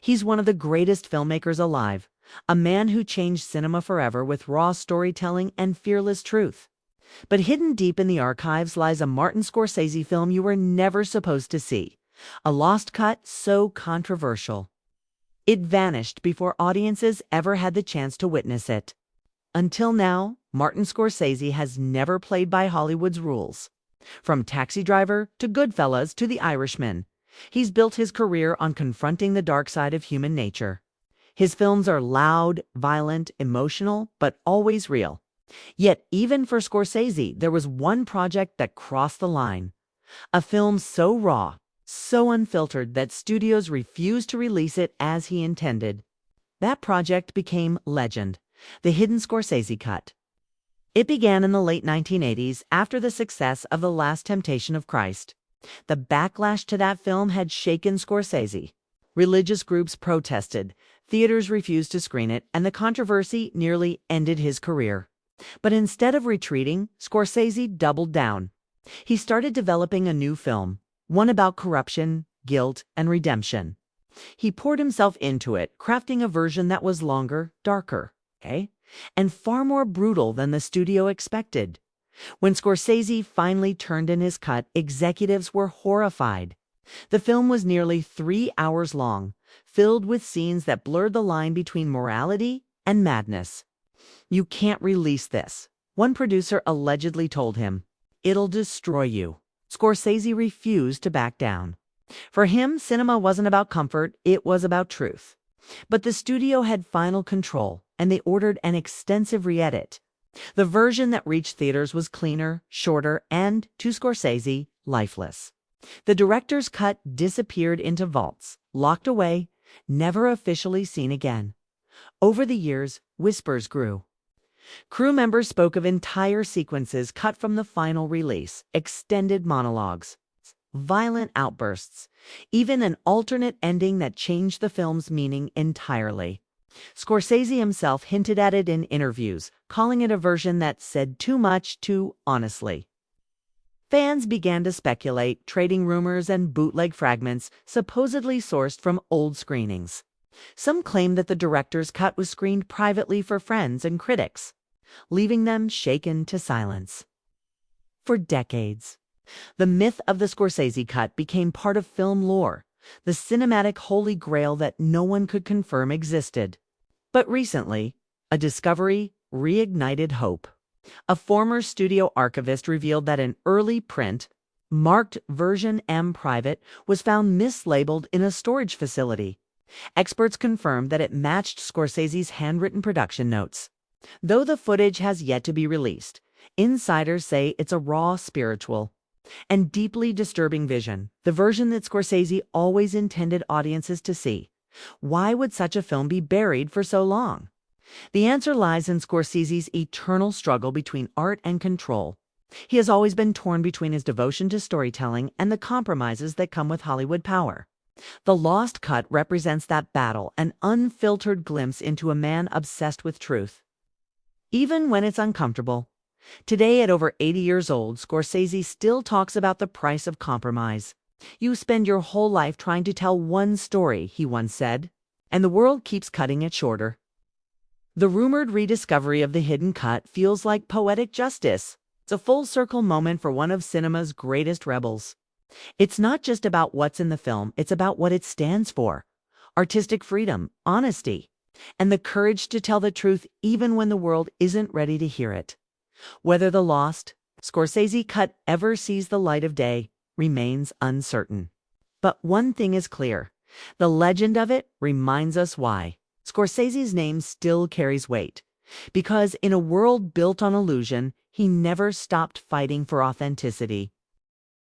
He's one of the greatest filmmakers alive, a man who changed cinema forever with raw storytelling and fearless truth. But hidden deep in the archives lies a Martin Scorsese film you were never supposed to see, a lost cut so controversial. It vanished before audiences ever had the chance to witness it. Until now, Martin Scorsese has never played by Hollywood's rules. From Taxi Driver to Goodfellas to The Irishman, he's built his career on confronting the dark side of human nature. His films are loud, violent, emotional, but always real. Yet, even for Scorsese, there was one project that crossed the line. A film so raw, so unfiltered that studios refused to release it as he intended. That project became legend, the hidden Scorsese cut. It began in the late 1980s after the success of The Last Temptation of Christ. The backlash to that film had shaken Scorsese. Religious groups protested, theaters refused to screen it, and the controversy nearly ended his career. But instead of retreating, Scorsese doubled down. He started developing a new film, one about corruption, guilt, and redemption. He poured himself into it, crafting a version that was longer, darker, and far more brutal than the studio expected. When Scorsese finally turned in his cut, executives were horrified. The film was nearly 3 hours long, filled with scenes that blurred the line between morality and madness. "You can't release this," one producer allegedly told him. "It'll destroy you." Scorsese refused to back down. For him, cinema wasn't about comfort, it was about truth. But the studio had final control, and they ordered an extensive re-edit. The version that reached theaters was cleaner, shorter, and, to Scorsese, lifeless. The director's cut disappeared into vaults, locked away, never officially seen again. Over the years, whispers grew. Crew members spoke of entire sequences cut from the final release, extended monologues, violent outbursts, even an alternate ending that changed the film's meaning entirely. Scorsese himself hinted at it in interviews, calling it a version that said too much too honestly. Fans began to speculate, trading rumors and bootleg fragments supposedly sourced from old screenings. Some claimed that the director's cut was screened privately for friends and critics, leaving them shaken to silence. For decades, the myth of the Scorsese cut became part of film lore, the cinematic holy grail that no one could confirm existed. But recently, a discovery reignited hope. A former studio archivist revealed that an early print, marked version M private, was found mislabeled in a storage facility. Experts confirmed that it matched Scorsese's handwritten production notes. Though the footage has yet to be released, insiders say it's a raw spiritual and deeply disturbing vision, the version that Scorsese always intended audiences to see. Why would such a film be buried for so long? The answer lies in Scorsese's eternal struggle between art and control. He has always been torn between his devotion to storytelling and the compromises that come with Hollywood power. The Lost Cut represents that battle, an unfiltered glimpse into a man obsessed with truth, even when it's uncomfortable. Today, at over 80 years old, Scorsese still talks about the price of compromise. "You spend your whole life trying to tell one story," he once said, "and the world keeps cutting it shorter." The rumored rediscovery of the hidden cut feels like poetic justice. It's a full-circle moment for one of cinema's greatest rebels. It's not just about what's in the film, it's about what it stands for: artistic freedom, honesty, and the courage to tell the truth even when the world isn't ready to hear it. Whether the lost Scorsese cut ever sees the light of day remains uncertain. But one thing is clear: the legend of it reminds us why Scorsese's name still carries weight. Because in a world built on illusion, he never stopped fighting for authenticity.